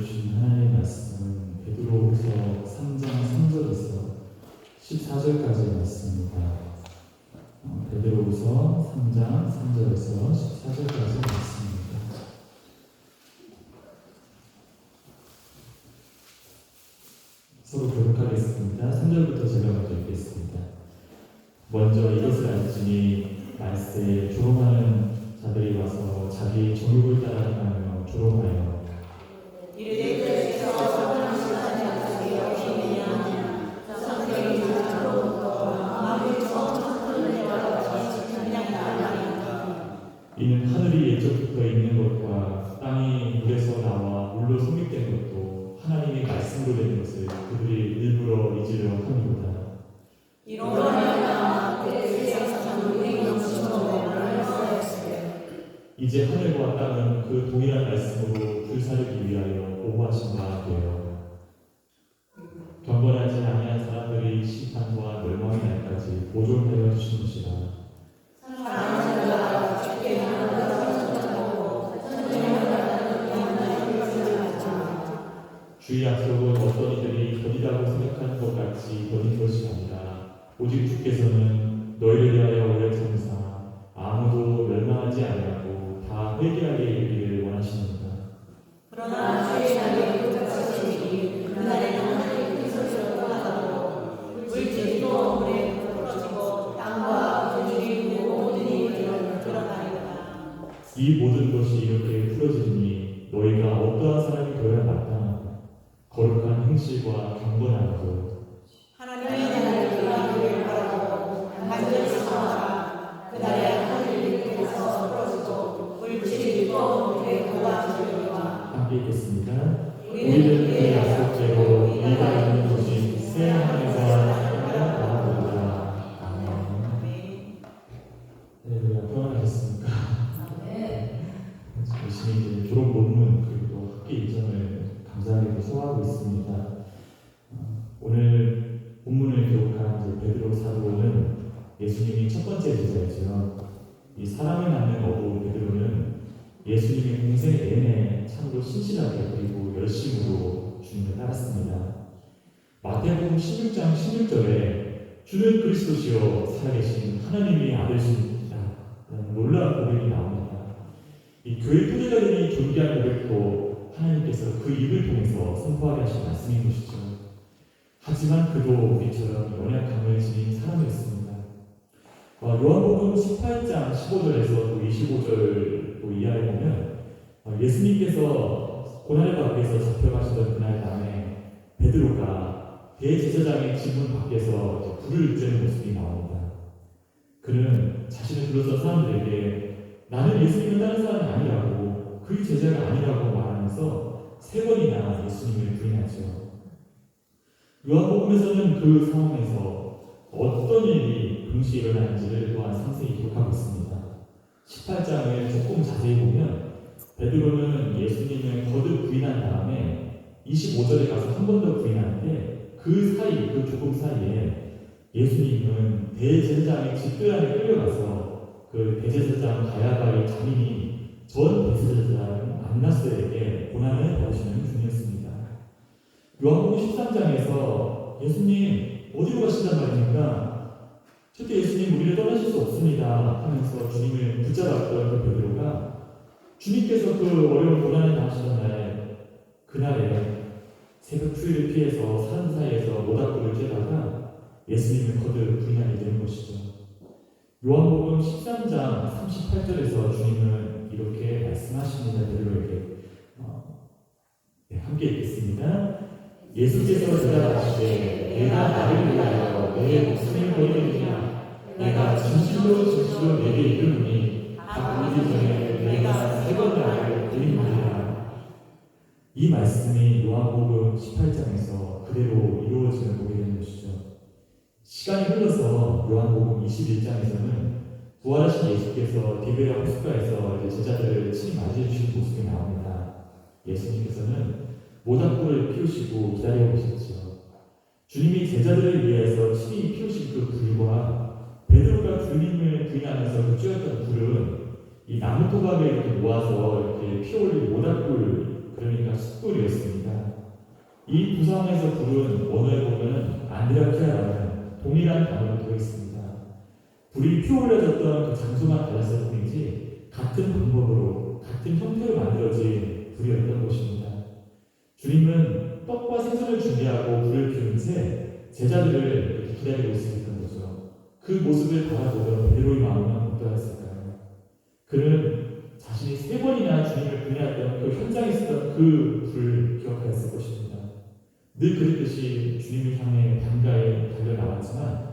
주신 하나님의 말씀은 베드로후서 3장 3절에서 14절까지의 말씀입니다. 베드로후서 3장 3절에서 14절까지의 말씀입니다. 서로 교독하겠습니다. 3절부터 제가 먼저 읽겠습니다. 먼저 이것을 알지니 말세에 조롱하는 자들이 와서 자기 정욕을 따라 행하며 조롱하여 이르기를 성령을 시사하지 여기면 성경이 들어오고 마음이 성령을 따라 그냥 나가리라. 이는 하늘이 예적부터 있는 것과 땅이 물에서 나와 물로 성립된 것도 하나님의 말씀으로 된 것을 그들이 일부러 잊으려 함이로다. 이러나 그 세상은 우리 영신으로 말하였으되 이제 하늘과 땅은 그 동일한 말씀으로 불사르기 위하여 보호하신 바 되어 경건하지 아니한 사람들이 심판과 멸망의 날까지 보존하여 주신 것이라. 사랑하는 자가 주께 하나님을 주의 약속은 어떤 이들이 더디다고 생각하는 것 같이 더딘 것이 아니라 오직 주께서는 너희를 위하여 오래 참으사 아무도 멸망하지 아니하고 다 회개하게 이르기를 원하시느니라. 그러나 주의 날이 끝까지 그날에는 하늘이 큰 소리로 떠나가고 물질도 물에 부러지고 땅과 그 중에 있는 모든 이들은 드러나리라. 이 모든 것이 이렇게 풀어지니 너희가 어떠한 사람이 되어야 마땅하고 거룩한 행실과 경건함으로 하나님의 나라를 이루기를 바라고 간절히 사모하라. 그날에 하늘이 끝에서 부러지고 물질도 물에 부러지리라. 함께 읽겠습니다. 우리는 그의 약속대로 우리가 있는 곳이 새 하늘과 땅을 바라보리라. 아멘. 할렐루야. 평안하셨습니까? 열심히 이제 졸업 논문 그리고 또 학기 일정을 감사하게 소화하고 있습니다. 오늘 본문을 기록한 이제 베드로 사도는 예수님이 첫 번째 제자이죠. 이 사랑을 낳는 어부 베드로는 예수님의 공생 내내 참으로 신실하게 그리고 열심으로 주님을 따랐습니다. 마태복음 16장 16절에 주는 그리스도시요 살아계신 하나님의 아들이십니다. 놀라운 고백이 나옵니다. 이 교회 토제자들이 존귀한 고백도 하나님께서 그 입을 통해서 선포하게 하신 말씀인 것이죠. 하지만 그도 우리처럼 연약함을 지닌 사람이었습니다. 요한복음 18장 15절에서 25절 이하에 보면 예수님께서 고난을 받기 위해서 잡혀가시던 그날 밤에 베드로가 대제사장의 지문 밖에서 불을 쬐는 모습이 나옵니다. 그는 자신을 둘러싼 사람들에게 나는 예수님을 다른 사람이 아니라고 그의 제자가 아니라고 말하면서 3번이나 예수님을 부인하죠. 요한복음에서는 그 상황에서 어떤 일이 동시에 일어나는지를 또한 상세히 기록하고 있습니다. 18장을 조금 자세히 보면 베드로는 예수님을 거듭 부인한 다음에 25절에 가서 한 번 더 부인하는데 그 사이, 그 조금 사이에 예수님은 대제사장의 집들 안에 끌려가서 그 대제사장 가야바의 자민이 전 대제사장 안나스에게 고난을 받으시는 중이었습니다. 요한복음 13장에서 예수님 어디로 가신단 말입니까? 절대 예수님 우리를 떠나실 수 없습니다 하면서 주님을 붙잡았던 그 베드로가 주님께서 그 어려운 고난을 당하시던 날 그날에 새벽 추위를 피해서 사람 사이에서 모닥불을 쬐다가 예수님을 거듭 부인하게 되는 것이죠. 요한복음 13장 38절에서 주님은 이렇게 말씀하십니다. 베드로에게 함께 읽겠습니다. 예수께서 대답하시되 내가 나를 위하여 내 목숨을 버리느냐 내가 진실로 진실로 내게 이르노니 다 보이기 전에 내가 3번 나를 부인하리라. 이 말씀이 요한복음 18장에서 그대로 이루어지는 보게 되는 것이죠. 시간이 흘러서 요한복음 21장에서는 부활하신 예수께서 디베랴 호숫가에서 제자들을 친히 맞이해 주신 모습이 나옵니다. 예수님께서는 모닥불을 피우시고 기다려 계셨죠. 주님이 제자들을 위해서 친히 피우신 그 불과 베드로가 주님을 부인하면서 그 쬐었던 불은 이 나무 토막을 이렇게 모아서 이렇게 피어올린 모닥불, 그러니까 숯불이었습니다. 이 구성에서 부른 원어에 보면 안드라키아라는 동일한 단어로 되어 있습니다. 불이 피어올려졌던 그 장소만 달랐을 뿐이지 같은 방법으로 같은 형태로 만들어진 불이었던 것입니다. 주님은 떡과 생선을 준비하고 불을 피운 채 제자들을 기다리고 있었던 거죠. 그 모습을 바라보던 베드로의 마음은 어떠했을까요? 그는 자신이 3번이나 주님을 부인했던 그 현장에 있었던 그 불을 기억하였을 것입니다. 늘 그랬듯이 주님을 향해 반가에 달려나왔지만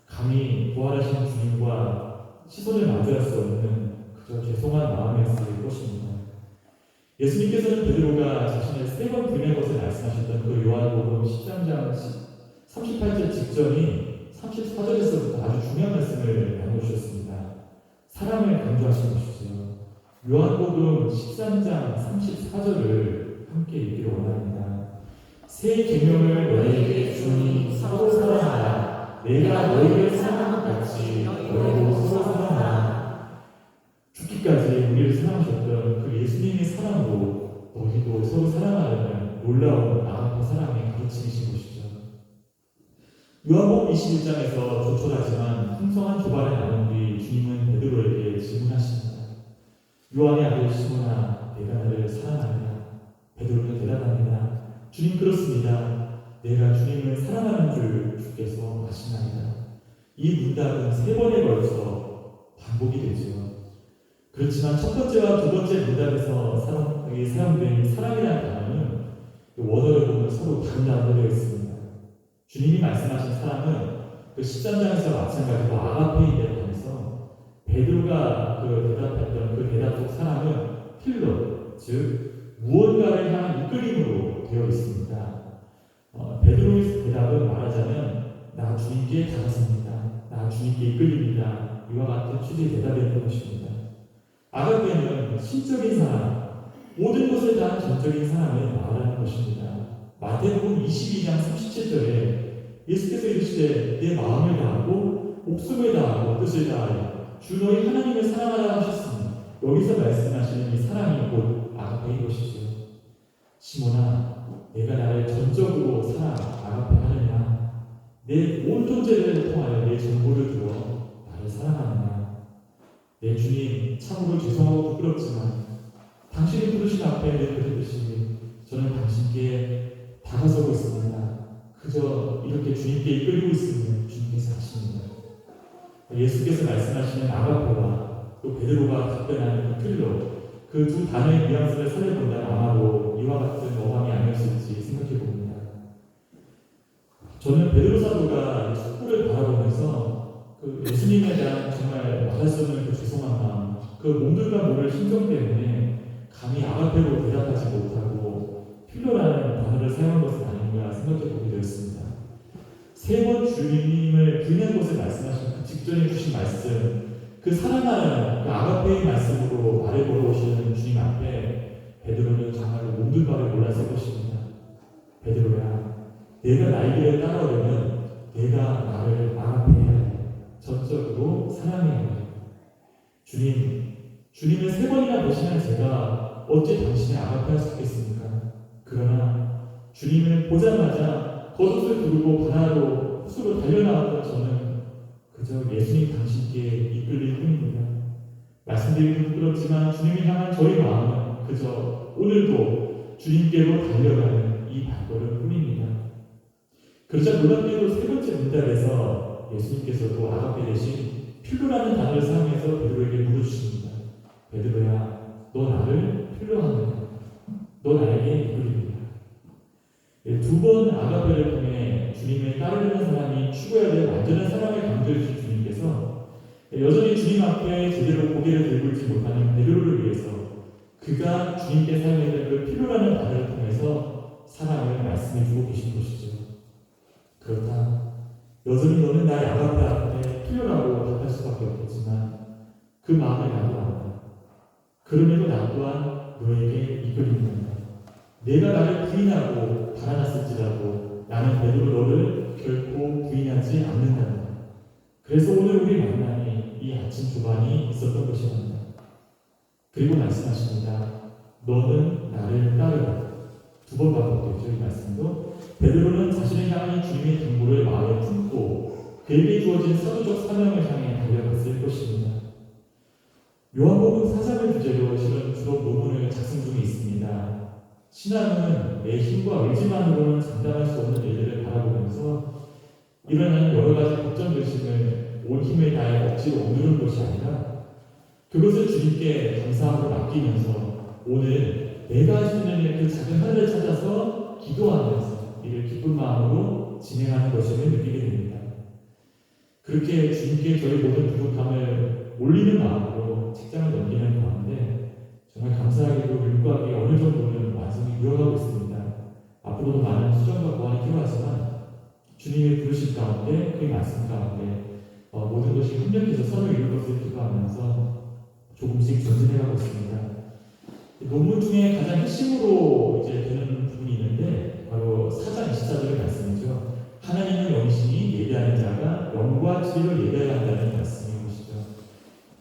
감히 부활하신 주님과 시선을 마주할 수 없는 그저 죄송한 마음이었을 것입니다. 예수님께서는 베드로가 자신을 3번 부인한 것을 말씀하셨던 그 요한복음 13장 38절 직전인 34절에서부터 아주 중요한 말씀을 나누셨습니다. 사랑을 강조하신 것이죠. 요한복음 13장 34절을 함께 읽기를 원합니다. 새 계명을 너희에게 주니 서로 사랑하라. 내가 너희를 사랑한 것 같이 너희도 서로 사랑하라. 죽기까지 우리를 사랑하셨던 그 예수님의 사랑으로 너희도 서로 사랑하려는 놀라운 아가페 사랑의 가르침이신 것이죠. 요한복음 21장에서 조촐하지만 풍성한 조반을 나눈 뒤 주님은 베드로에게 질문하십니다. 요한의 아들 시몬아, 내가 나를 사랑하느냐? 베드로는 대답합니다. 주님, 그렇습니다. 내가 주님을 사랑하는 줄 주께서 아시나이다. 이 문답은 3번에 걸쳐 반복이 되죠. 그렇지만 첫 번째와 두 번째 문답에서 사용된 사랑이라는 단어는 원어를 보면 서로 다른 단어로 되어 있습니다. 주님이 말씀하신 사랑은 그 13장에서 마찬가지로 아가페인이라고 하면서 베드로가 대답했던 그 대답 속 사랑은 필로, 즉 무언가를 향한 이끌림으로 되어 있습니다. 베드로의 대답은 말하자면 나 주님께 다가섭니다. 나 주님께 이끌립니다. 이와 같은 취지의 대답이었던 것입니다. 아가페는 신적인 사랑, 모든 것을 다한 전적인 사랑을 말하는 것입니다. 마태복음 22장 37절에 예수께서 이르시되 내 마음을 다하고 목숨을 다하고 뜻을 다하여 주 너희 하나님을 사랑하라 하셨으니 여기서 말씀하시는 이 사랑이 곧 아가페인 것이죠. 시몬아, 내가 나를 전적으로 아가페하느냐? 내 온 존재를 통하여 내 전부를 들어 나를 사랑하느냐? 내 주님, 참으로 죄송하고 부끄럽지만 당신이 부르신 앞에 늘 그랬듯이 저는 당신께 다가서고 있습니다. 그저 이렇게 주님께 이끌리고 있으면 주님께서 하십니다. 예수께서 말씀하시는 아가페와 또 베드로가 답변하는 필로, 그 두 단어의 뉘앙스를 살려본다면 아마도 이와 같은 어감이 아니었을지 생각해 봅니다. 저는 베드로 사도가 촛불을 바라보면서 그 예수님에 대한 정말 말할 수 없는 그 죄송한 마음, 그 몸들과 모를 심정 때문에 감히 아가페로 대답하지 못하고 필로라는 단어를 사용한 것은 아닌가 생각해 보게 되었습니다. 3번 주님을 부인한 것을 말씀하신 그 직전에 주신 말씀, 그 사랑하는 그 아가페의 말씀으로 말해 걸어오시는 주님 앞에 베드로는 정말로 몸둘바를 몰랐을 것입니다. 베드로야, 내가 나의 길을 따라오려면 내가 나를 아가페해야 해. 전적으로 사랑해야 해. 주님을 3번이나 배신한 제가 어찌 당신을 아가페할 수 있겠습니까? 그러나 주님을 보자마자 겉옷을 두르고 바다로 호수로 달려나왔던 저는 그저 예수님 당신께 이끌릴 뿐입니다. 말씀드리기 부끄럽지만 주님을 향한 저의 마음은 그저 오늘도 주님께로 달려가는 이 발걸음 뿐입니다. 그러자 놀랍게도 3번째 문답에서 예수님께서도 아가페 대신 필로라는 단어를 사용해서 베드로에게 물어주십니다. 베드로야, 너 나를 필요하느냐? 너 나에게 이끌립니다. 2번 아가페를 통해 주님을 따르려는 사람이 추구해야 될 완전한 사랑을 강조해 주신 주님께서 여전히 주님 앞에 제대로 고개를 들고 있지 못하는 베드로를 위해서 그가 주님께 사용했던 그 필요라는 단어를 통해서 사랑을 말씀해 주고 계신 것이죠. 그렇다. 여전히 너는 나의 아가페 앞에 필요라고 답할 수밖에 없겠지만 그 마음을 나도 안다. 그럼에도 나 또한 너에게 이끌립니다. 내가 나를 부인하고 달아났을지라도 나는 베드로 너를 결코 부인하지 않는다. 그래서 오늘 우리 만남이 이 아침 조반이 있었던 것이랍니다. 그리고 말씀하십니다. 너는 나를 따르라. 2번 반복되죠, 이 말씀도. 베드로는 자신을 향한 주님의 당부를 마음에 품고 그에게 주어진 사도적 사명을 향해 달려갔을 것입니다. 요한복음 4장을 주제로 실은 주로 논문을 작성 중에 있습니다. 신앙은 내 힘과 의지만으로는 장담할 수 없는 일들을 바라보면서 일어나는 여러 가지 걱정들심을 온 힘을 다해 억지로 억누르는 것이 아니라 그것을 주님께 감사함으로 맡기면서 오늘 내가 할 수 있는 일 그 작은 하늘을 찾아서 기도하면서 이를 기쁜 마음으로 진행하는 것임을 느끼게 됩니다. 그렇게 주님께 저희 모든 부족함을 올리는 마음으로 책장을 넘기는 가운데 정말 감사하게도 율법이 어느 정도는 완성이 되어가고 있습니다. 앞으로도 많은 수정과 보완이 필요하지만 주님의 부르심 가운데 그 말씀 가운데 모든 것이 협력해서 서로 이룰 것을 기도하면서 조금씩 전진해가고 있습니다. 논문 중에 가장 핵심으로 이제 되는 부분이 있는데 바로 4장 24절의 말씀이죠. 하나님은 영이시니 예배하는 자가 영과 진리로 예배해야 한다는 말씀인 것이죠.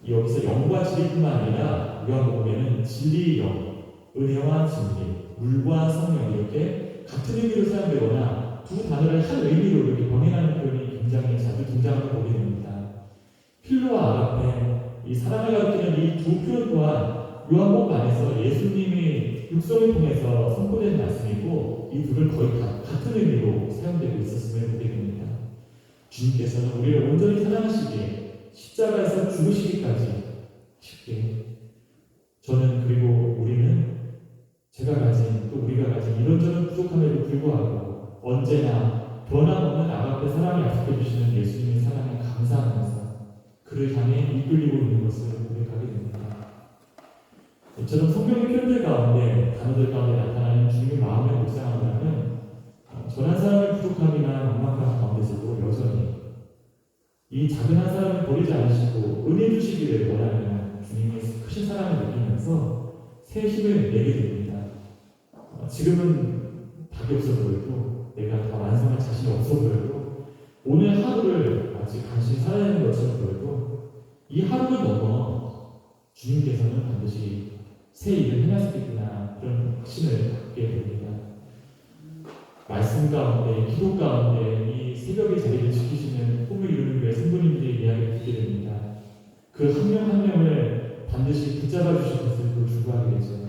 여기서 영과 진리뿐만 아니라 요한복음에는 진리의 영, 은혜와 진리, 물과 성령 이렇게 같은 의미로 사용되거나 두 단어를 한 의미로 이렇게 병행하는 표현이 굉장히 자주 등장을 보게 됩니다. 필로와 아가페, 이 사랑을 가리키는 이 두 표현 또한 요한복음 안에서 예수님이 육성을 통해서 선포된 말씀이고 이 둘은 거의 같은 의미로 사용되고 있었음을 보게 됩니다. 주님께서는 우리를 온전히 사랑하시기에 십자가에서 죽으시기까지 쉽게 저는 그리고 우리는 제가 가진 또 우리가 가진 이런저런 부족함에도 불구하고 언제나 변함없는 아가페 사랑을 약속해 주시는 예수님의 사랑에 감사하면서 그를 향해 이끌리고 있는 것을 고백하게 됩니다. 이처럼 성경의 표현들 가운데 단어들 가운데 나타나는 주님의 마음을 묵상한다면 전 한 사람의 부족함이나 막막함 가운데서도 여전히 이 작은 한 사람을 버리지 않으시고 은혜 주시기를 원하는 주님의 크신 사랑을 느끼면서 새 힘을 내게 됩니다. 지금은 답이 없어 보여도 내가 다 완성할 자신이 없어 보여도 오늘 하루를 아직 간신히 살아야 하는 것처럼 보여도 이 하루를 넘어 주님께서는 반드시 새 일을 행하시겠구나 그런 확신을 갖게 됩니다. 말씀 가운데 기도 가운데 이 새벽의 자리를 지키시는 꿈을 이루는 위해 성도님들의 이야기를 듣게 됩니다. 그 한 명 한 명을 반드시 붙잡아 주실 것을 또 주구하게 되죠.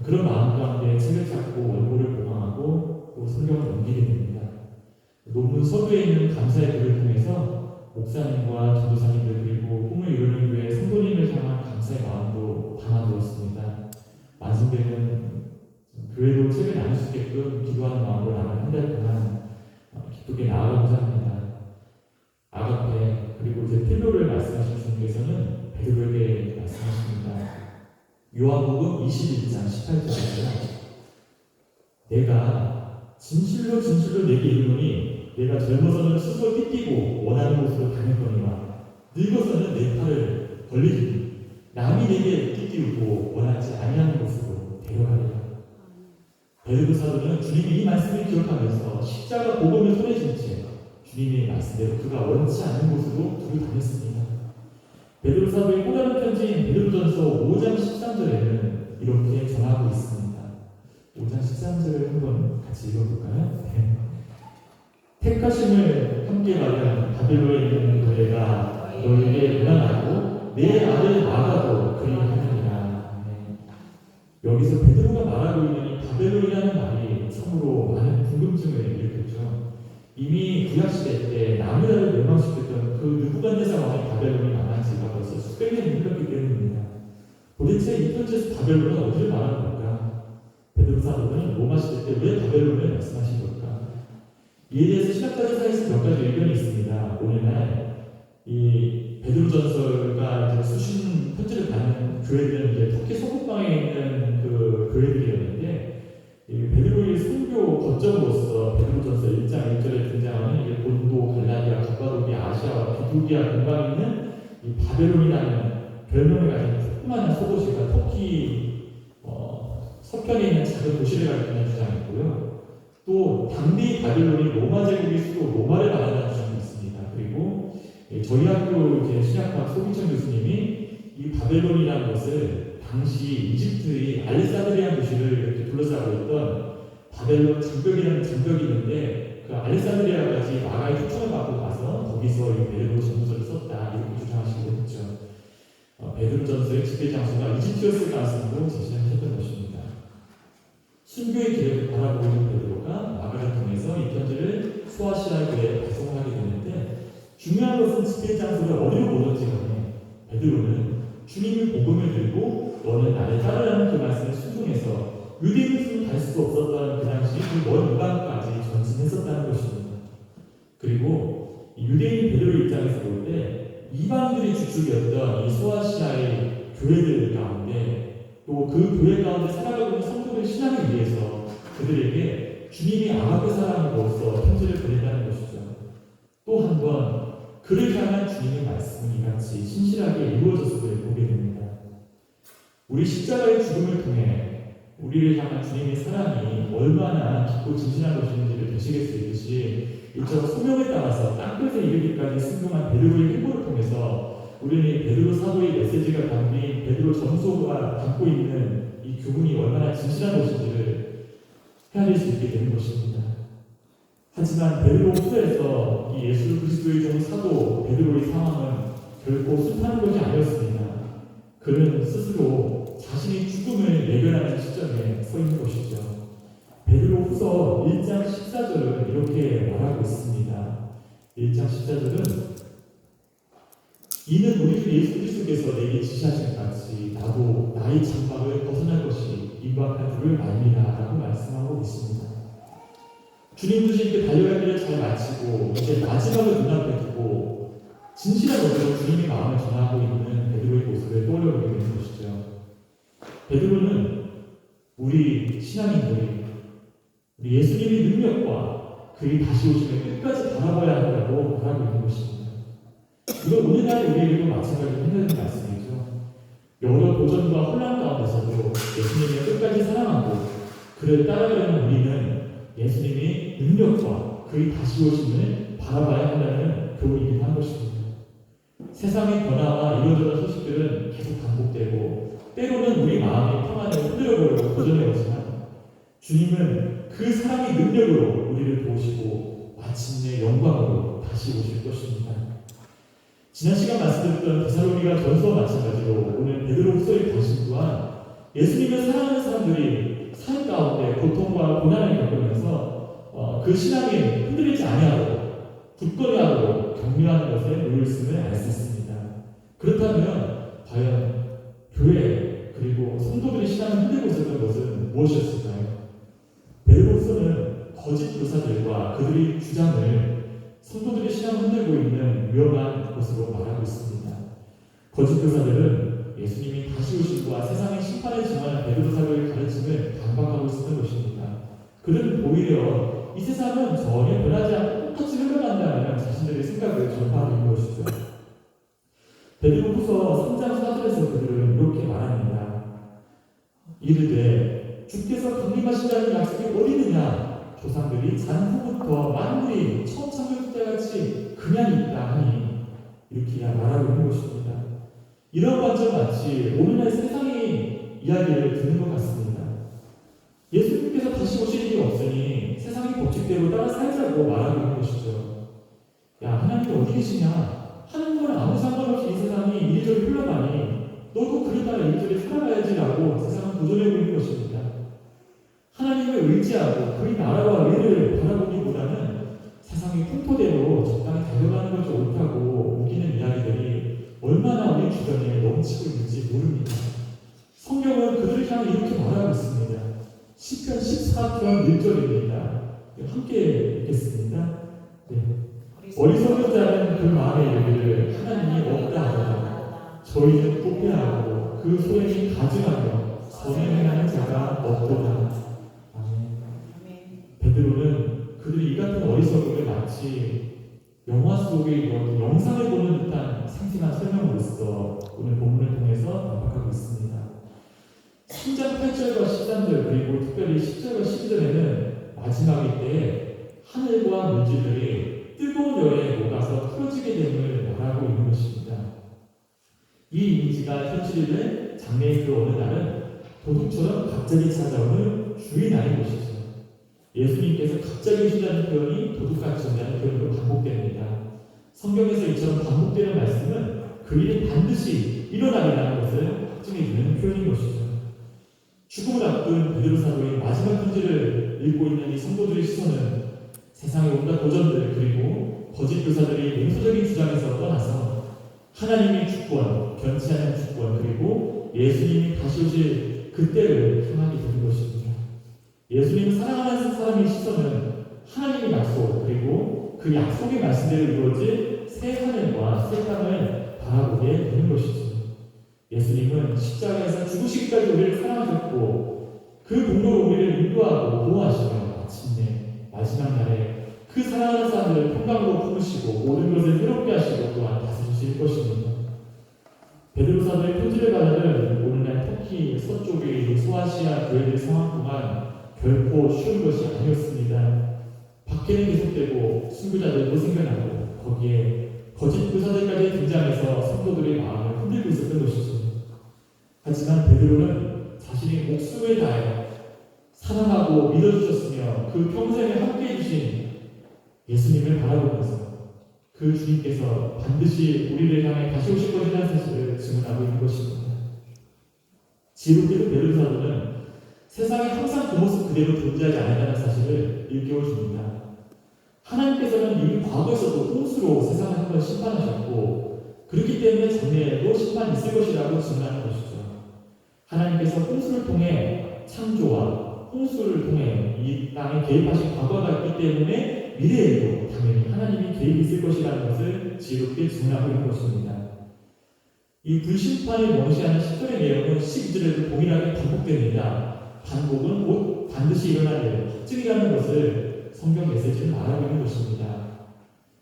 그런 마음 가운데 책을 찾고 원고를 보강하고 또 성경을 넘기게 됩니다. 논문 서두에 있는 감사의 글을 통해서 목사님과 전도사님들 그리고 꿈을 이루는 위해 성도님을 향한 감사의 마음도 담아두었습니다. 완성되는 교회로 책을 나눌 수 있게끔 기도하는 마음으로 남은 한 달 동안 기쁘게 나아가고자 합니다. 아가페 그리고 이제 필로를 말씀하신 주님께서는 베드로에게 말씀하십니다. 요한복음 21장 18절입니다. 내가 진실로 진실로 내게 이르노니 내가 젊어서는 스스로 띠띠고 원하는 곳으로 다녔거니와 늙어서는 내 팔을 벌리리니 남이 내게 띠띠우고 원하지 아니하는 곳으로 데려가리라. 베드로 사도는 주님이 이 말씀을 기억하면서 십자가 복음을 손에 쥔 채 주님의 말씀대로 그가 원치 않는 곳으로 두고 다녔습니다. 베드로 사도의 또 다른 편지인 베드로전서 5장 13절에는 이렇게 전하고 있습니다. 5장 13절을 한번 같이 읽어볼까요? 네. 택하심을 함께 받은 바벨론에 있는 교회가 너에게 무난하고 내 아들 마가도 그리하느니라. 네. 여기서 베드로가 말하고 있는 이 바벨론이라는 말이 참으로 많은 궁금증을 일으켰죠. 이미 구약시대 때 남유다를 멸망시켰던 그 느부갓네살 왕의 바벨론이 망한 지가 벌써 수백 년이 흘렀기 때문입니다. 도대체 이 편지에서 바벨론은 어디를 말하는 걸까? 베드로 사도는 로마 시대 때 왜 바벨론을 말씀하신 걸까? 이에 대해서 신학자들 사이에서 몇 가지 의견이 있습니다. 오늘날 이 베드로전서가 이제 수신 편지를 받는 교회들은 이제 터키 서북방에 있는 그 교회들이었는데 이 베드로의 선교 거점으로서 베드로전서 1장 1절에 등장하는 이 본도, 갈라디아, 갑바도기아, 아시아와 비두기아 근방에 있는 이 바벨론이라는 별명을 가진 조그마한 소도시가 터키 서편에 있는 작은 도시를 가리키는 주장이 있고요. 또 당대의 바벨론이 로마 제국의 수도 로마를 말하는 주장이 있습니다. 그리고 저희 학교 이제 신학학 소기천 교수님이 이 바벨론이라는 것을 당시 이집트의 알렉산드리아 도시를 이렇게 둘러싸고 있던 바벨론 장벽이라는 장벽이 있는데 그 알렉산드리아까지 마가의 초청을 받고 가서 거기서 이 베드로 전서를 썼다 이렇게 주장하시기도 했죠. 베드로 전서의 집계 장소가 이집트였을 가능성도 제시하셨던 것입니다. 순교의 길을 바라보고 있는 베드로가 마가를 통해서 이 편지를 소아시아교회에 발송을 하게 되는데 중요한 것은 집계 장소를 어디로 보든지 간에 베드로는 주님의 복음을 들고 너는 나를 따르라는 그 말씀에 순종해서 유대인으로서는 갈 수가 없었던 그 당시 그 먼 유방까지 전진했었다는 것입니다. 그리고 유대인 베드로 입장에서 볼 때 이방들의 주축이었던 이 소아시아의 교회들 가운데 또 그 교회 가운데 살아가고 있는 성도들 신앙을 위해서 그들에게 주님이 아가페 사랑으로서 편지를 보냈다는 것이죠. 또 한 번 그를 향한 주님의 말씀이 이같이 신실하게 이루어졌음을 보게 됩니다. 우리 십자가의 죽음을 통해 우리를 향한 주님의 사랑이 얼마나 깊고 진실한 것인지를 되시게 수 있듯이 이처럼 소명에 따라서 땅끝에 이르기까지 순종한 베드로의 행보를 통해서 우리는 베드로 사도의 메시지가 담긴 베드로 전서가 담고 있는 이 교훈이 얼마나 진실한 것인지를 헤아릴 수 있게 되는 것입니다. 하지만 베드로 후서에서 이 예수 그리스도의 종 사도 베드로의 상황은 결코 숱한 것이 아니었습니다. 그는 스스로 자신의 죽음을 예견하는 시점에 서 있는 것이죠. 베드로 후서 1장 14절은 이렇게 말하고 있습니다. 1장 14절은 이는 우리 주 예수 그리스도께서 내게 지시하신 같이 나도 나의 장막을 벗어날 것이 임박한 줄을 압니다 라고 말씀하고 있습니다. 주님 주신 달려갈 길을 잘 마치고 이제 마지막을 눈앞에 두고 진실한 것으로 주님의 마음을 전하고 있는 베드로의 모습을 떠올려보게 되는 것이죠. 베드로는 우리 신앙인들이 우리 예수님의 능력과 그의 다시 오심을 끝까지 바라봐야 한다고 말하고 있는 것입니다. 이건 오늘날 우리에게도 마찬가지로 해야 되는 말씀이죠. 여러 도전과 혼란 가운데서도 예수님을 끝까지 사랑하고 그를 따라가려는 우리는 예수님의 능력과 그의 다시 오심을 바라봐야 한다는 교훈이긴 한 것입니다. 세상의 변화와 이런저런 소식들은 계속 반복되고 때로는 우리 마음의 평안을 흔들어버리고 도전해오지만 주님은 그 사랑의 능력으로 우리를 도우시고 마침내 영광으로 다시 오실 것입니다. 지난 시간 말씀드렸던 데살로니가 전서와 마찬가지로 오늘 베드로후서의 관심 또한 예수님을 사랑하는 사람들이 삶 가운데 고통과 고난을 겪으면서 그 신앙이 흔들리지 아니하고 굳건히 하고 격려하는 것에 놓였음을 알 수 있습니다. 그렇다면 과연 교회 그리고 성도들의 신앙을 흔들고 있었던 것은 무엇이었을까요? 베드로후서는 거짓 교사들과 그들의 주장을 성도들의 신앙을 흔들고 있는 위험한 것으로 말하고 있습니다. 거짓 교사들은 예수님이 다시 오심과 세상의 심판을 증언하는 베드로 사도의 가르침을 반박하고 있었던 것입니다. 그들은 오히려 이 세상은 전혀 변하지 않고 똑같이 흘러간다는 자신들의 생각을 전파하고 있는 것이죠. 베드로후서 3장 4절에서 그들은 이렇게 말합니다. 이르되 주께서 강림하신다는 약속이 어디 있느냐? 조상들이 잔 후부터 만물이 처음 창조될 때같이 그냥 있다 하니 이렇게 말하고 있는 것입니다. 이런 관점 마치 오늘날 세상의 이야기를 듣는 것 같습니다. 예수님께서 다시 오실 일이 없으니 세상의 법칙대로 따라 살자고 말하고 있는 것이죠. 야, 하나님이 어디 계시냐? 하는 건 아무 상관없이 이 세상이 이리저리 흘러가니 너도 그에 따라 이리저리 살아가야지라고 세상은 도전하고 있는 것입니다. 하나님을 의지하고 그의 나라와 의를 바라보기보다는 세상의 풍토대로 적당히 달려가는 것이 옳다고 우기는 이야기들이 얼마나 우리 주변에 넘치고 있는지 모릅니다. 성경은 그들을 향해 이렇게 말하고 있습니다. 시편 14편 1절입니다. 함께 읽겠습니다. 네. 어리석은 자는 그 마음에 이르기를 하나님이 없다 하더라. 저희는 부패하고 그 소행이 가증하며 선행하는 자가 없도다. 베드로는 그들이 이 같은 어리석음을 마치 영화 속의 영상을 보는 듯한 생생한 설명으로서 오늘 본문을 통해서 반박하고 있습니다. 3장 8절과 13절 그리고 특별히 10절과 12절에는 마지막일 때 하늘과 물질들이 뜨거운 열에 녹아서 풀어지게 됨을 말하고 있는 것입니다. 이 이미지가 현실이 된 장래의 그 어느 날은 도둑처럼 갑자기 찾아오는 주의 날인 것이죠. 예수님께서 갑자기 오신다는 표현이 도둑같이 온다는 표현으로 반복됩니다. 성경에서 이처럼 반복되는 말씀은 그 일이 반드시 일어나리라는 것을 확증해주는 표현인 것이죠. 죽음을 앞둔 베드로 사도의 마지막 편지를 읽고 있는 이 성도들의 시선은 세상의 온갖 도전들 그리고 거짓 교사들의 맹소적인 주장에서 떠나서 하나님의 주권, 변치 않는 주권 그리고 예수님이 다시 오실 그때를 향하게 되는 것입니다. 예수님을 사랑하는 사람의 시선은 하나님의 약속 그리고 그 약속의 말씀대로 이루어질 새 하늘과 새 땅을 바라보게 되는 것이죠. 예수님은 십자가에서 죽으시기까지 우리를 사랑하셨고 그 공로로 우리를 인도하고 보호하시며 마침내 마지막 날에 그 사랑하는 사람들을 평강으로 품으시고 모든 것을 새롭게 하시고 또한 다스리실 것입니다. 베드로 사도의 편지를 받아들 오늘날 터키 서쪽의 소아시아 교회들 상황 동안 결코 쉬운 것이 아니었습니다. 박해는 계속되고 순교자들도 생겨나고 거기에 거짓 교사들까지 등장해서 성도들의 마음을 흔들고 있었던 것이죠. 하지만 베드로는 자신의 목숨을 다해 사랑하고 믿어주셨으며 그 평생을 함께해 주신 예수님을 바라보면서 그 주님께서 반드시 우리를 향해 다시 오실 것이라는 사실을 증언하고 있는 것입니다. 지극히도 베드로 사도는 세상에 항상 그 모습 그대로 존재하지 않는다는 사실을 일깨워줍니다. 하나님께서는 이미 과거에서도 홍수로 세상을 한번 심판하셨고 그렇기 때문에 장래에도 심판이 있을 것이라고 증언하는 것이죠. 하나님께서 홍수를 통해 창조와 홍수를 통해 이 땅에 개입하신 과거가 있기 때문에 미래에도 당연히 하나님이 개입이 있을 것이라는 것을 지혜롭게 증언하고 있는 것입니다. 이 불심판을 명시하는 10절의 내용은 12절에도 동일하게 반복됩니다. 반복은 곧 반드시 일어날 일, 확증이라는 것을 성경 메시지는 말하고 있는 것입니다.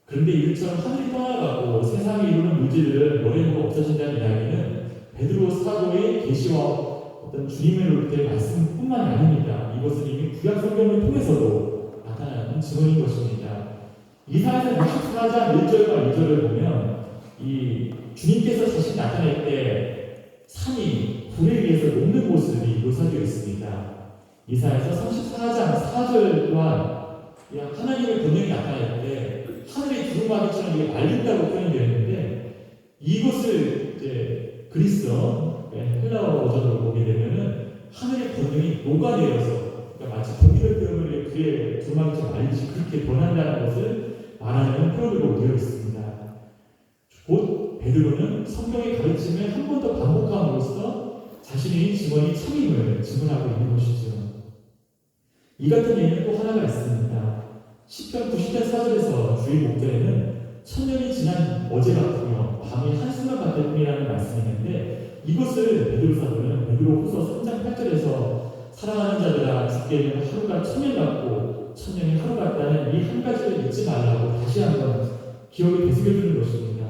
그런데 이처럼 하늘이 떠나가고 세상이 이루는 물질을 머리로 없어진다는 이야기는 베드로 사도의 계시와 어떤 주님의 말씀뿐만이 아닙니다. 이것은 이미 구약 성경을 통해서도 나타나는 증언인 것입니다. 이사야서 64장 1절과 2절을 보면 이 주님께서 자신 나타낼 때 산이 불에 의해서 녹는 모습이 묘사되어 있습니다. 이사야서 34장 4절 또한 하나님의 권능이 나타날 때 하늘의 두루마기처럼 이게 말린다고 표현되어 있는데 이것을 이제 그리스어 헬라어 버전으로 보게 되면은 하늘의 권능이 녹아내려서 그러니까 마치 동일한 표현을 그의 두루마기처럼 말리듯이 그렇게 변한다는 것을 말하는 표현으로 되어 있습니다. 곧 베드로는 성경의 가르침을 한 번 더 반복함으로써 자신의 증언이 참임을 증언하고 있는 것이죠. 이 같은 예는 또 하나가 있습니다. 시편 90편 4절에서 주의 목전에는 천년이 지난 어제 같으며 밤이 한순간 같을 뿐이라는 말씀이 있는데 이것을 베드로 사도는 베드로후서 3장 8절에서 사랑하는 자들아 주께는 하루가 천년 같고 천년이 하루 같다는 이 한 가지를 잊지 말라고 다시 한번 기억을 되새겨주는 것입니다.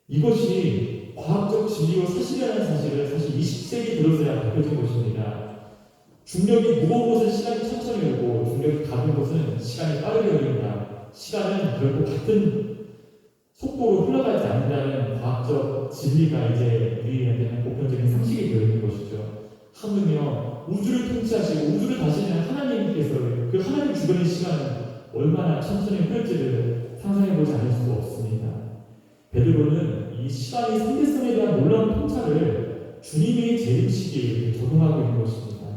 이것이 과학적 진리와 사실이라는 사실을 사실 20세기 들어서야 밝혀진 것입니다. 중력이 무거운 곳은 시간이 천천히 오고 중력이 가벼운 곳은 시간이 빠르게 흐릅니다. 시간은 결국 같은 속도로 흘러가지 않는다는 과학적 진리가 이제 우리한테는 보편적인 상식이 되어 있는 것이죠. 하물며 우주를 통치하시고 우주를 다스리는 하나님께서 그 하나님 주변의 시간은 얼마나 천천히 흐를지를 상상해보지 않을 수가 없습니다. 베드로는 이 시간의 상대성에 대한 놀라운 통찰을 주님의 재림시기에 적용하고 있는 것입니다.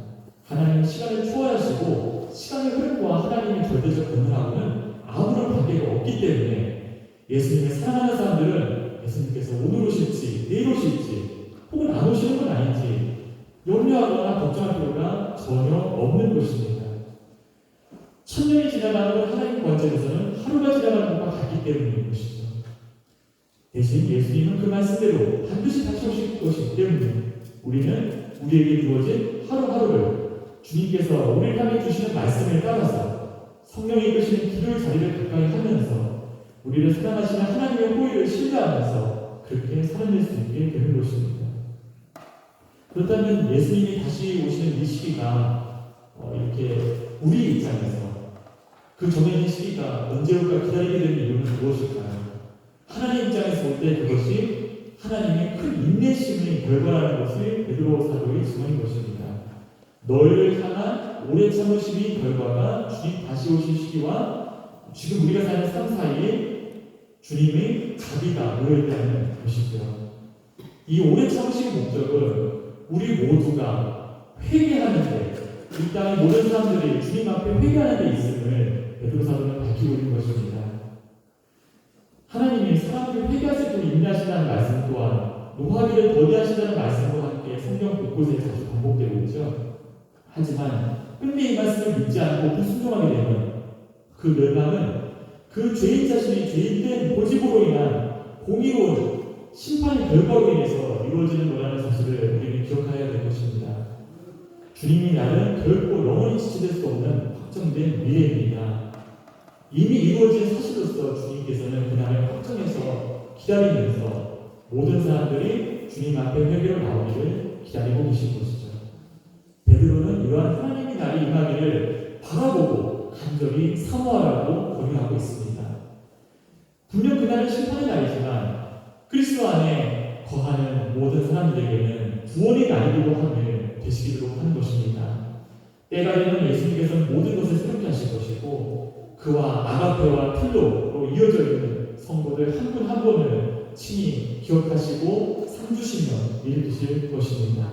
하나님은 시간을 초월하시고 시간의 흐름과 하나님의 절대적 권능하고는 아무런 관계가 없기 때문에 예수님을 사랑하는 사람들은 예수님께서 오늘 오실지 내일 오실지 혹은 안 오시는 건 아닌지 염려하거나 걱정할 필요가 전혀 없는 것입니다. 천년이 지나가는 건 하나님 관점에서는 하루가 지나가는 것과 같기 때문인 것이죠. 대신 예수님은 그 말씀대로 반드시 다시 오실 것이기 때문에 우리는 우리에게 주어진 하루하루를 주님께서 우리를 향해 주시는 말씀을 따라서 성령이 이끄시는 기도의 자리를 가까이 하면서 우리를 사랑하시는 하나님의 호의를 신뢰하면서 그렇게 살아낼 수 있게 되는 것입니다. 그렇다면 예수님이 다시 오시는 이 시기가 이렇게 우리 입장에서 그 정해진 시기가 언제 올까 기다리게 되는 이유는 무엇일까요? 하나님 입장에서 볼 때 그것이 하나님의 큰 인내심의 결과라는 것이 베드로 사도의 증언인 것입니다. 너희를 향한 오래 참으심의 결과가 주님 다시 오실 시기와 지금 우리가 사는 삶 사이에 주님의 자비가 놓여있다는 것이죠. 이 오래 참으심의 목적은 우리 모두가 회개하는데, 이 땅의 모든 사람들이 주님 앞에 회개하는 데 있음을 베드로 사도는 밝히고 있는 것입니다. 하나님이 사람들이 회개할 수 있도록 인도하신다는 말씀 또한 노하기를 더디하신다는 말씀과 함께 성경 곳곳에 자주 반복되고 있죠. 하지만 끝내 이 말씀을 믿지 않고 불순종하게 되면 그 멸망은 그 죄인 자신이 죄인된 고집으로 인한 공의로운 심판의 결과로 인해서 이루어지는 거라는 사실을 우리는 기억해야 될 것입니다. 주님이 나를 결코 영원히 지체될 수 없는 확정된 미래입니다. 이미 이루어진 사실로서 주님께서는 그날을 확정해서 기다리면서 모든 사람들이 주님 앞에 회개로 나오기를 기다리고 계신 것이죠. 베드로는 이러한 하나님의 날이 임하기를 바라보고 간절히 사모하라고 권유하고 있습니다. 분명 그날은 심판의 날이지만 그리스도 안에 거하는 모든 사람들에게는 구원의 날이기도 함을 되시기로 하는 것입니다. 때가 되면 예수님께서는 모든 것을 새롭게 하실 것이고 그와 아가페와 필로로 이어져 있는 성도들 한 분 한 분을 친히 기억하시고 상주시며 일으키실 것입니다.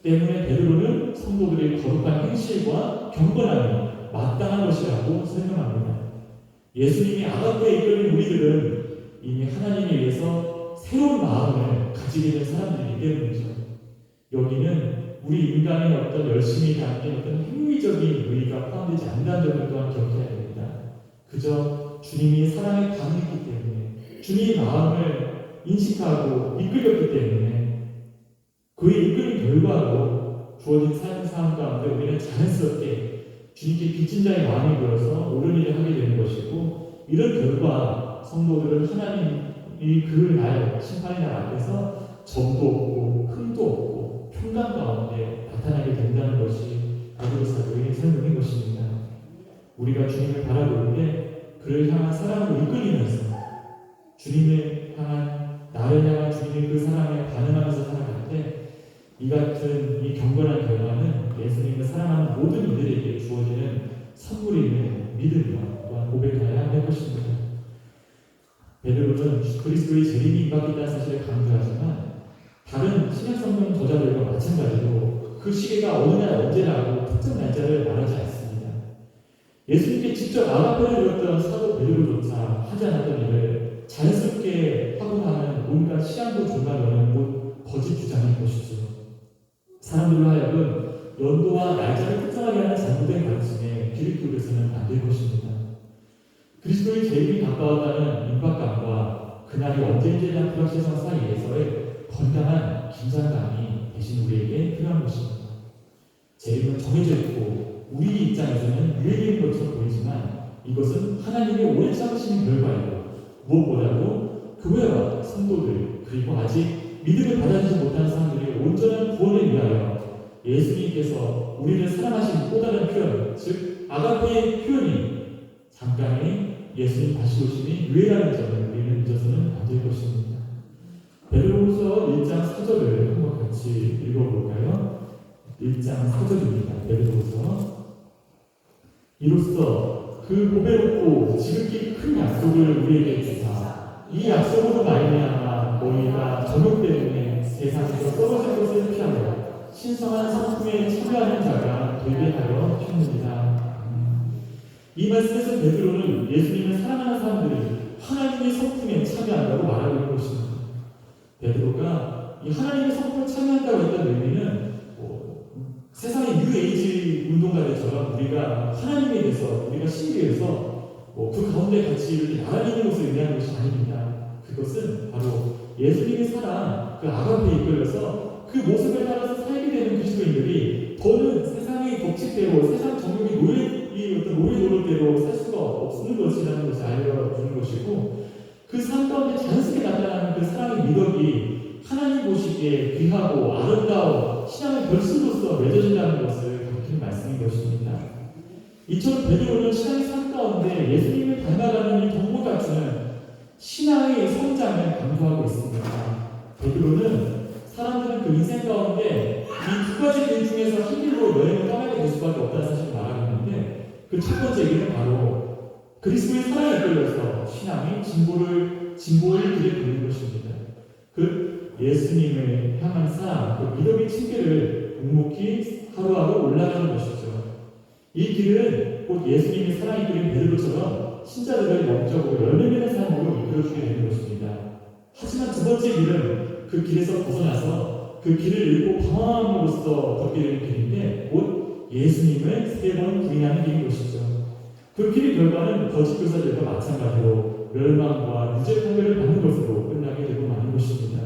때문에 베드로는 성도들의 거룩한 행실과 경건함이 마땅한 것이라고 설명합니다. 예수님이 아가페에 이끌린 우리들은 이미 하나님에 의해서 새로운 마음을 가지게 된 사람들이기 때문이죠. 여기는 우리 인간의 어떤 열심이 담긴 어떤 행위적인 의의가 포함되지 않는다는 점을 또한 기억해야 됩니다. 그저 주님이 사랑의 반응이기 때문에 주님의 마음을 인식하고 이끌렸기 때문에 그의 이끌린 결과로 주어진 삶 가운데 우리는 자연스럽게 주님께 빚진 자의 마음이 들어서 옳은 일을 하게 되는 것이고 이런 결과 성도들은 하나님이 그날 심판의 날 앞에서 점도 없고 흠도 없고 평강 가운데 나타나게 된다는 것이 베드로 사도의 설명인 것입니다. 우리가 주님을 바라볼 때 그를 향한 사랑으로 이끌리면서 주님을 향한 나를 향한 주님의 그 사랑에 반응하면서 살아갈 때 이 같은 이 경건한 결과는 예수님을 사랑하는 모든 이들에게 주어지는 선물임을 믿으며 또한 고백해야 할 것입니다. 베드로는 그리스도의 재림이 임박했다는 사실을 강조하지만 다른 신약성경 저자들과 마찬가지로 그 시기가 어느 날 언제라고 특정 날짜를 말하지 않습니다. 예수님께 직접 아가페를 드렸던 사도 베드로조차 하지 않았던 일을 자연스럽게 하고 나는 온갖 시간도 중간으로는 곧 거짓 주장인 것이죠. 사람들로 하여금 연도와 날짜를 특정하게 하는 잘못된 가르침에 귀를 기울여서는 안 될 것입니다. 그리스도의 재림이 가까웠다는 임박감과 그날이 언제인지에 대한 불확실성 사이에서의 건강한 긴장감이 대신 우리에게 필요한 것입니다. 재림은 정해져 있고 우리 입장에서는 유예된 것처럼 보이지만 이것은 하나님의 오래 참으시는 결과이고 무엇보다도 교회와 성도들 그리고 아직 믿음을 받아들이지 못한 사람들이 온전한 구원을 위하여 예수님께서 우리를 사랑하신 또 다른 표현, 즉 아가페의 표현이 잠깐의 예수님 다시 오심이 유예라는 점을 우리는 잊어서는 안 될 것입니다. 베드로후서 1장 4절을 한번 같이 읽어볼까요? 1장 4절입니다. 베드로후서 이로써 그 보배롭고 지극히 큰 약속을 우리에게 주사 이 약속으로 말미암아 너희가 정욕 때문에 세상에서 떨어질 것을 피하여 신성한 성품에 참여하는 자가 되게 하여 주옵니다. 이 말씀에서 베드로는 예수님을 사랑하는 사람들이 하나님의 성품에 참여한다고 말하고 있는 것입니다. 베드로가 이 하나님의 성품에 참여한다고 했던 의미는 세상의 뉴에이지 운동가들처럼 우리가 하나님에 대해서 우리가 신비해서 그 가운데 같이 이렇게 나란히 있는 것을 의미하는 것이 아닙니다. 그것은 바로 예수님의 사랑, 그 아가페에 이끌려서 그 모습을 따라서 살게 되는 그리스도인들이 더는 세상의 법칙대로 세상 정욕의 노예 노릇대로 살 수가 없는 것이라는 것을 알려주는 것이고 그 삶 가운데 자연스럽게 나타나는 그 사랑의 미덕이 하나님 보시기에 귀하고 아름다운 신앙의 결실로서 맺어진다는 것을 가르치는 말씀인 것입니다. 이처럼 베드로는 신앙의 삶 가운데 예수님을 닮아가는 이 덕목을 갖추는 신앙의 성장을 강조하고 있습니다. 베드로는 사람들은 그 인생 가운데 이 두 가지 길 중에서 한 길로 여행을 떠나게 될 수밖에 없다는 사실을 말하고 있는데 그 첫 번째 길은 바로 그리스도의 사랑에 이끌려서 신앙이 진보의 길에 걷는 것입니다. 그 예수님을 향한 사랑, 그 믿음의 층계를 묵묵히 하루하루 올라가는 것이죠. 이 길은 곧 예수님의 사랑이 그린 베드로처럼 신자들을 영적으로 열매맺는 삶으로 이끌어주게 되는 것입니다. 하지만 두 번째 길은 그 길에서 벗어나서 그 길을 잃고 방황함으로써 걷게 되는 길인데 곧 예수님을 3번 부인하는 길인 것이죠. 그 길의 결과는 거짓 교사들과 마찬가지로 멸망과 유죄 판결을 받는 것으로 끝나게 되고 마는 것입니다.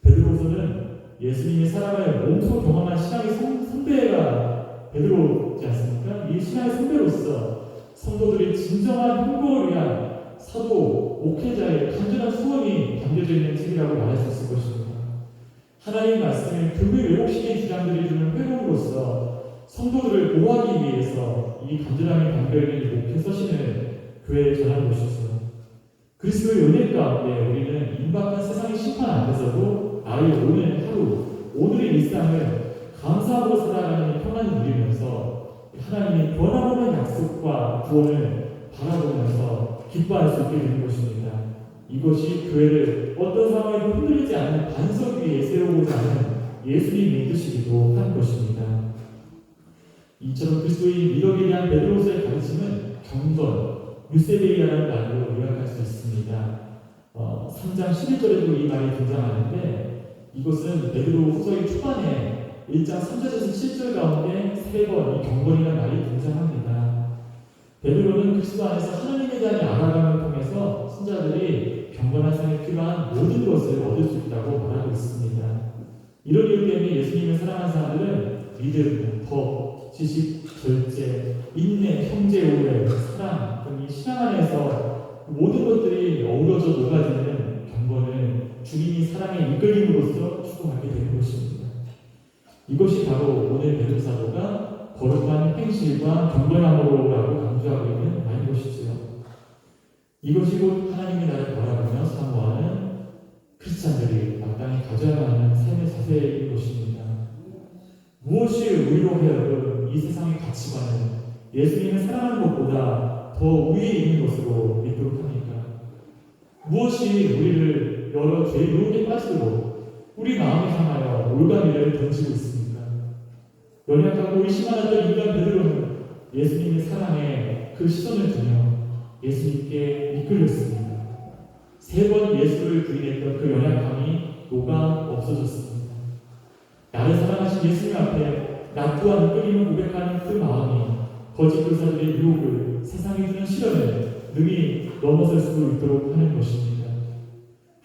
베드로서는 예수님의 사랑을 몸소 경험한 신앙의 선배가 베드로지 않습니까? 이 신앙의 선배로서 성도들이 진정한 행복을 위한 사도, 목회자의 간절한 소원이 담겨져 있는 책이라고 말할 수 있을 것입니다. 하나님의 말씀을 교회 왜곡시킨 주장들이 주는 회복으로서 성도들을 보호하기 위해서 이 간절함이 담겨있는 목회 서신을 교회에 전하는 것이죠. 그리스도의 은혜 가운데 우리는 임박한 세상의 심판 앞에서도 나의 오늘 하루, 오늘의 일상을 감사하고 살아가는 평안을 누리면서 하나님의 변함없는 약속과 구원을 바라보면서 기뻐할 수 있게 되는 것입니다. 이것이 교회를 어떤 상황에도 흔들리지 않는 반석 위에 세우고자 하는 예수님의 뜻이기도 한 것입니다. 이처럼 그리스도의 미덕에 대한 베드로서의 가르침은 경건, 유세베이라는 말로 요약할 수 있습니다. 3장 11절에도 이 말이 등장하는데 이것은 베드로 후서의 초반에 1장 3절에서 7절 가운데 3번 이 경건이라는 말이 등장합니다. 베드로는 그리스도 안에서 하나님에 대한 알아감을 통해서 신자들이 경건한 삶에 필요한 모든 것을 얻을 수 있다고 말하고 있습니다. 이런 이유 때문에 예수님을 사랑하는 사람들은 믿음, 법, 지식, 절제, 인내, 형제, 오해, 사랑 등 이 신앙 안에서 모든 것들이 어우러져 녹아지는 경건을 주님이 사랑의 이끌림으로써 추구하게 되는 것입니다. 이것이 바로 오늘 베드로 사도가 거룩한 행실과 경건함으로라고 강조하고 있는 말인 것이지요. 이것이 곧 하나님의 나라를 바라보며 사모하는 크리스찬들이 마땅히 가져야 하는 삶의 자세인 것입니다. 무엇이 의로하여도 이 세상의 가치관은 예수님을 사랑하는 것보다 더 위에 있는 것으로 믿도록 합니까? 무엇이 우리를 여러 죄의 유혹에 빠지도록 우리 마음을 향하여 올가미를 던지고 있습니까? 연약하고 의심하였던 인간 베드로는 예수님의 사랑에 그 시선을 두며 예수님께 이끌렸습니다. 3번 예수를 부인했던 그 연약함이 녹아 없어졌습니다. 나를 사랑하신 예수님 앞에 나 또한 이끌림을 고백하는 그 마음이 거짓 교사들의 유혹을 세상에 주는 시련을 능히 넘어설 수 있도록 하는 것입니다.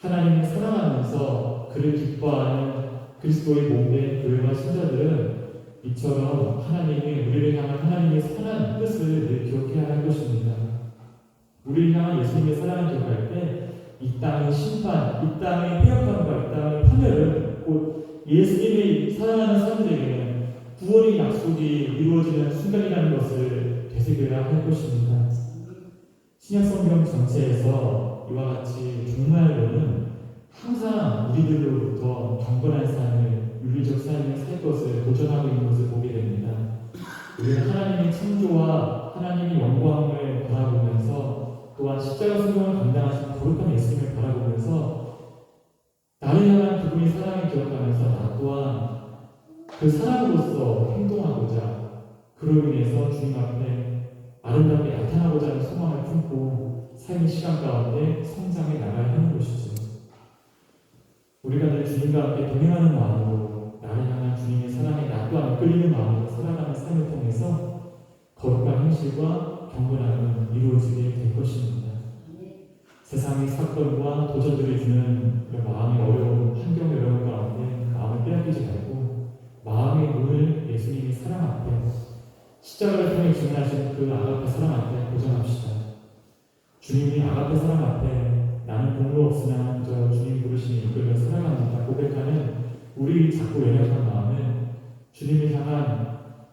하나님을 사랑하면서 그를 기뻐하는 그리스도의 몸된 교회와 신자들은 이처럼 하나님이 우리를 향한 하나님의 선한 뜻을 늘 기억해야 할 것입니다. 우리를 향한 예수님의 사랑을 기억할 때 이 땅의 심판, 이 땅의 폐역함과 이 땅의 파멸은 곧 예수님이 사랑하는 사람들에게는 구원의 약속이 이루어지는 순간이라는 것을 되새겨야 할 것입니다. 신약성경 전체에서 이와 같이 종말론은 항상 우리들로부터 경건한 삶을, 윤리적 삶을 살 것을 도전하고 있는 것을 보게 됩니다. 우리는 하나님의 창조와 하나님의 영광을 바라보면서 또한 십자가 순종을 감당하신 거룩한 예수님을 바라보면서 나를 향한 그분의 사랑을 기억하면서 나 또한 그 사랑으로서 행동하고자 그로 인해서 주님 앞에 아름답게 나타나고자 하는 소망을 품고 삶의 시간 가운데 성장해 나가야 하는 것이죠. 우리가 늘 주님과 함께 동행하는 마음으로 나를 향한 주님의 사랑에 나 또한 이끌리는 마음으로 살아가는 삶을 통해서 거룩한 행실과 경건함은 이루어지게 될 것입니다. 세상의 사건과 도전들이 주는 마음의 어려운 환경의 어려운 가운데 마음을 빼앗기지 말고 마음의 문을 예수님의 사랑 앞에 십자가를 통해 증언하신 그 아가페 사랑 앞에 고정합시다. 주님이 아가페 사랑 앞에 나는 공로 없으나 저 주님 부르심이 이끌려 살아갑니다 고백하는 우리 작고 연약한 마음을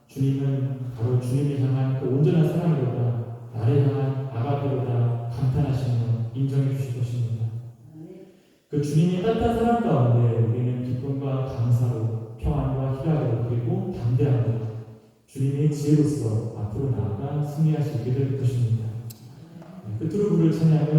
주님은 바로 주님을 향한 그 온전한 사랑이로다 나를 향한 아가페로다 감탄하시며 인정해 주실 것입니다. 그 주님의 따뜻한 사랑 가운데 우리는 기쁨과 감사로 평안과 희락으로 그리고 담대함으로 주님의 지혜로서 앞으로 나아가 승리할 수 있게 될 것입니다. 끝으로 부를 찬양은